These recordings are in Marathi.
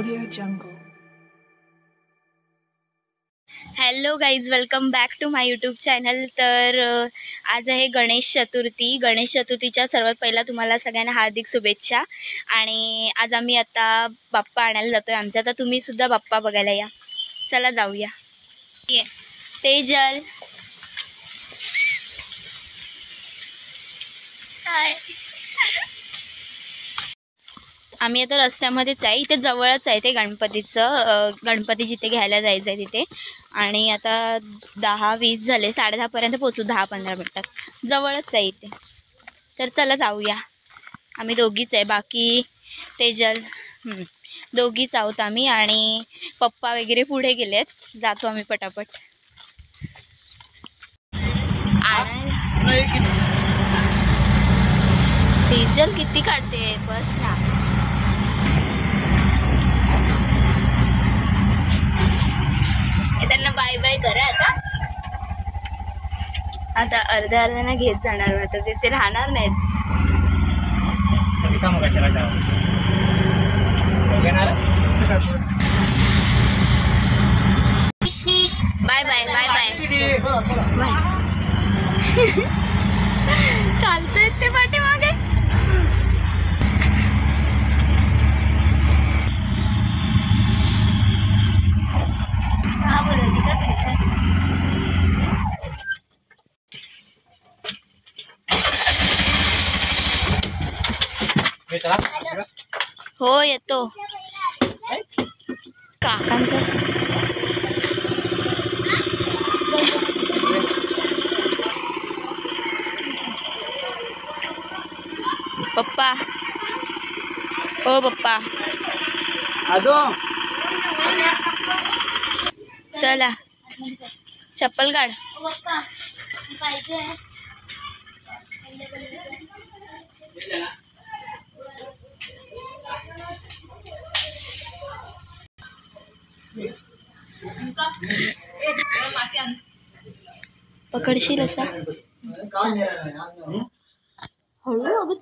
Audio Jungle. Hello guys, welcome back to my YouTube channel. तर आज आहे गणेश चतुर्थी. गणेश चतुर्थीच्या सर्वात पहिला तुम्हाला सगळ्यांना हार्दिक शुभेच्छा. आणि आज आम्ही आता बाप्पा आणायला जातो आहे आमचा. तर तुम्हीसुद्धा बाप्पा बघायला या. चला जाऊया. तेजल हाय. आम्ही आता रस्त्यामध्येच आहे, इथे जवळच आहे ते गणपतीचं. गणपती जिथे घ्यायला जायचं आहे तिथे. आणि आता 10-20 झाले, 10:30पर्यंत पोचू, 10-15 मिनटात. जवळच आहे इथे. तर चला जाऊया. आम्ही दोघीच आहे, बाकी तेजल दोघीच आहोत आम्ही. आणि पप्पा वगैरे पुढे गेलेत. जातो आम्ही पटापट. तेजल किती काढते बस ना. त्यांना बाय बाय करा. आता अर्ध्या अर्ध्याना घेत जाणार. आता ते राहणार नाहीत. Bye bye bye bye bye. चालतंय ते पाठीमागे. हो येतो. काकांचा पप्पा. ओ पप्पा चला चप्पल काढ. पकडशील असा हळू.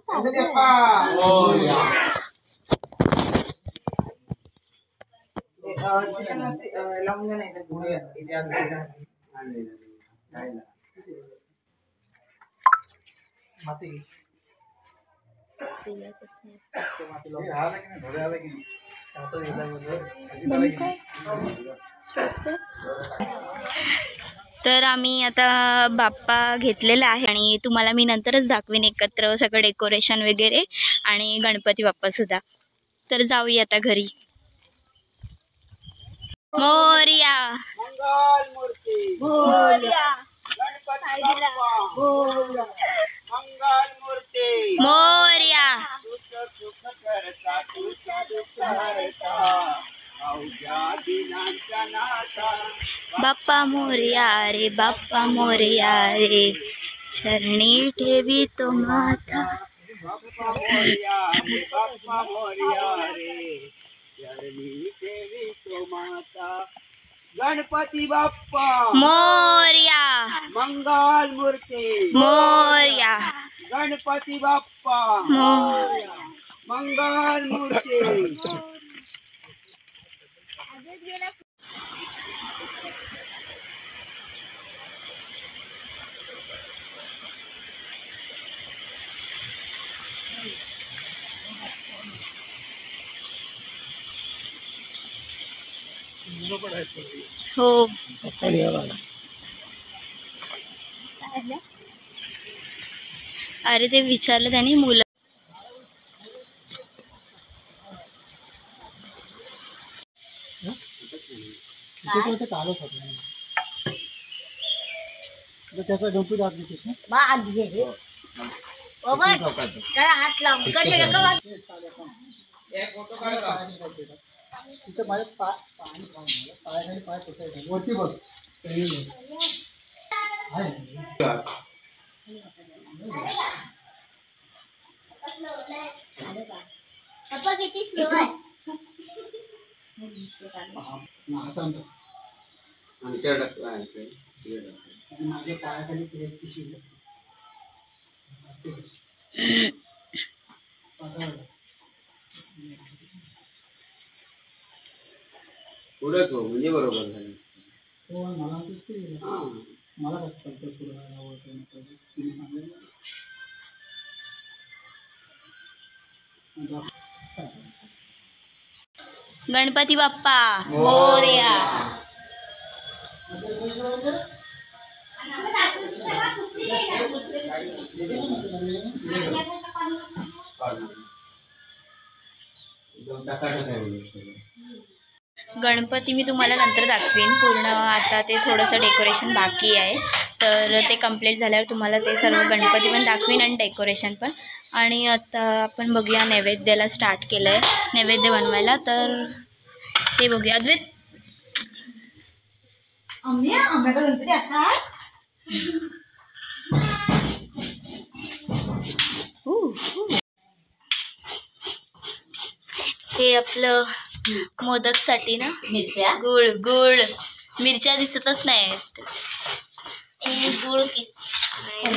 तर आम्ही आता बाप्पा घेतलेला आहे आणि तुम्हाला मी नंतरच दाखवेन एकत्र सगळं डेकोरेशन वगैरे आणि गणपती बाप्पा सुद्धा. तर जाऊया आता घरी. मोरया मंगल मूर्ती, मोरया मंगल मूर्ती, मोरया बाप्पा मोरया रे, बाप्पा मोरया रे, चरणी ठेवी तो माता. बाप्पा मोरया रे, बाप्पा मोरया रे, चरणी ठेवी तो माता. गणपती बाप्पा मोरया, मंगल मूर्ती मोरया, गणपती बाप्पा मोरया, मंगल मूर्ती. हो अरे ते विचारलं त्याने मुलं. त्याचा गणपती दाखवतो हात लावून तिथं माझ्या पायाखाली पाय पसायचा वरती बघ. किती स्लो आहे. माझ्या पायाखाली पिशवी पुढंच हो म्हणजे बरोबर झालं. हो मला म्हणतोस की मला कसं कळतं पुढं आवडतं तिने सांगितलं. गणपती बाप्पा मोरया. गणपती मी तुम्हाला नंतर दाखवेन पूर्ण. आता ते थोडंसं डेकोरेशन बाकी आहे, तर ते कंप्लीट झाल्यावर तुम्हाला ते सर्व गणपती पण दाखवेन आणि डेकोरेशन पण. आणि आता आपण बघूया नैवेद्याला स्टार्ट केलं आहे नैवेद्य बनवायला, तर ते बघूया. अद्वैत आंब्याचा गणपती असा आहे. हे आपलं मोदकसाठी ना मिरच्या, गुळ गुळ मिरच्या दिसतच नाहीत. गुळ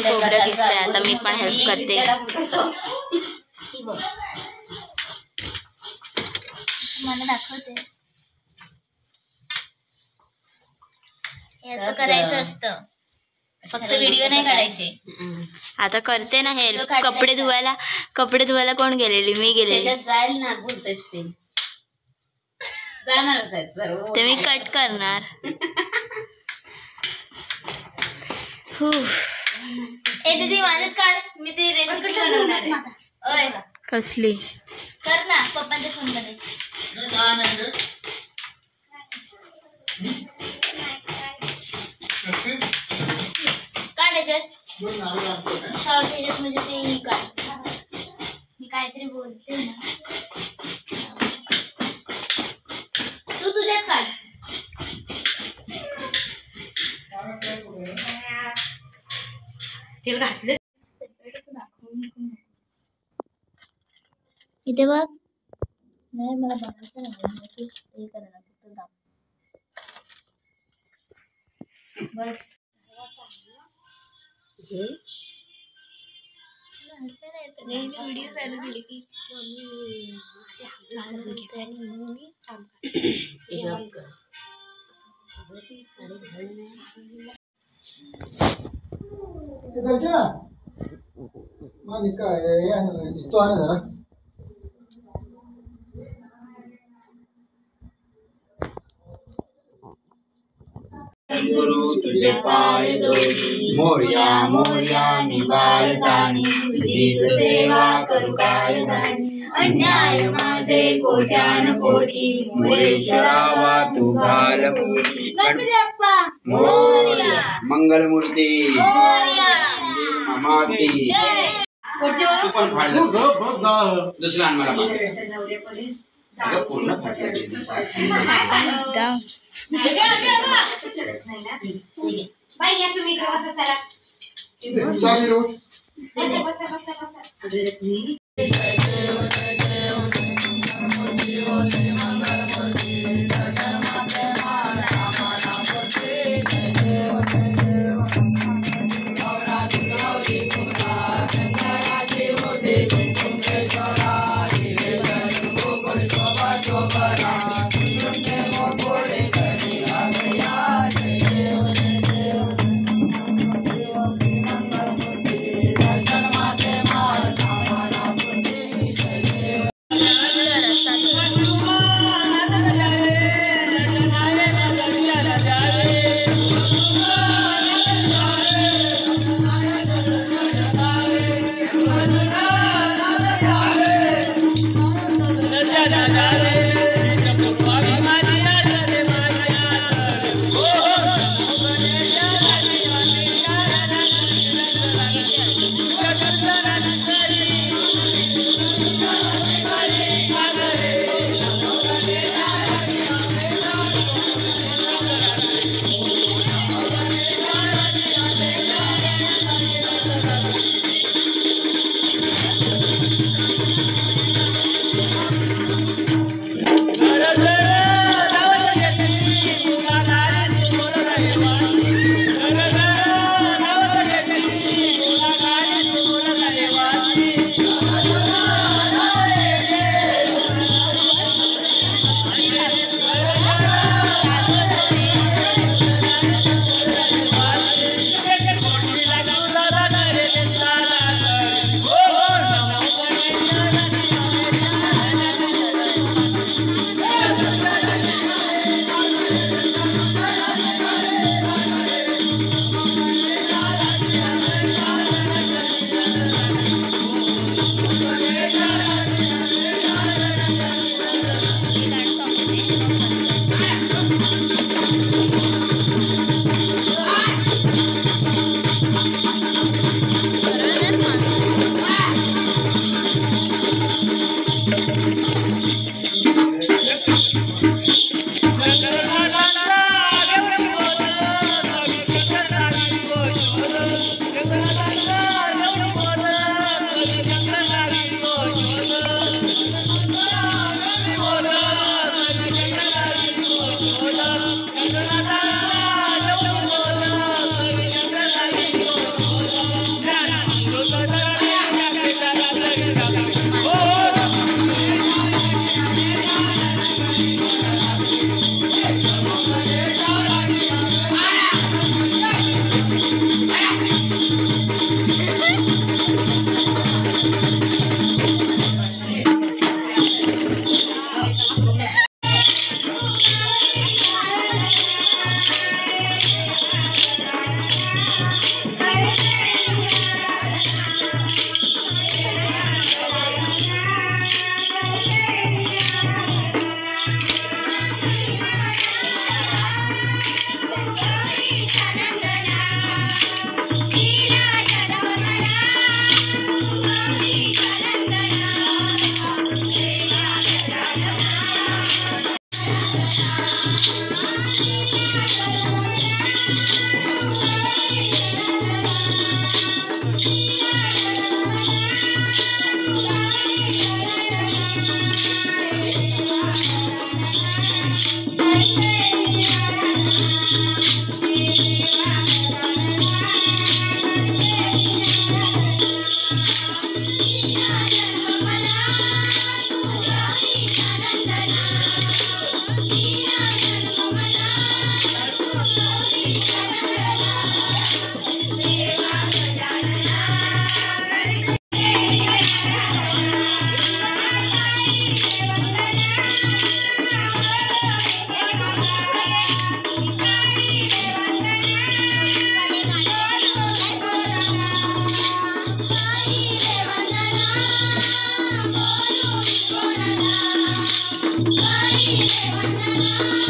खोबरं किसतंय. आता मी पण हेल्प करते. मला दाखवते. असं करायचं असतं, फक्त व्हिडिओ नाही काढायचे. आता करते ना हेल्प. कपडे धुवायला कोण गेलेली? मी गेलेली. जाईल ना बोलतेस ते जाणारच आहेत सर्व. ते मी कट करणार. ए दीदी माझ्यात काढ, मी ती रेसिपी बनवणार आहे. ओय कसली? कर ना पप्पांच्या फोन मध्ये. काढ याच्यात शॉर्ट ह्याच्यात म्हणजे ते काढ. मी काहीतरी बोलते ना, तू तुझ्यात काढ. तेल घातले इथे बघ. नाही मला बघायचं नाही, हे करायला फक्त दाब बस. व्हिडिओ चालू केले की दर्शना मग दिसतो आहे जरा. गुरु तुझे पाय दोरी मोर्या मोर्या निवारतानी तुझीच सेवा करू काय दाणी. अन्याय माझे कोट्यान कोटी मुरेश्वरावा तू घाल मोठी. गणपती बाप्पा मोरया मंगलमूर्ती मामाती. तू पण फाडलं दुसरा आण मला अगं पूर्ण फाटलं. बाई या तुम्ही इकडे बसा. चला बसा बसा बसा बसा. देवाचा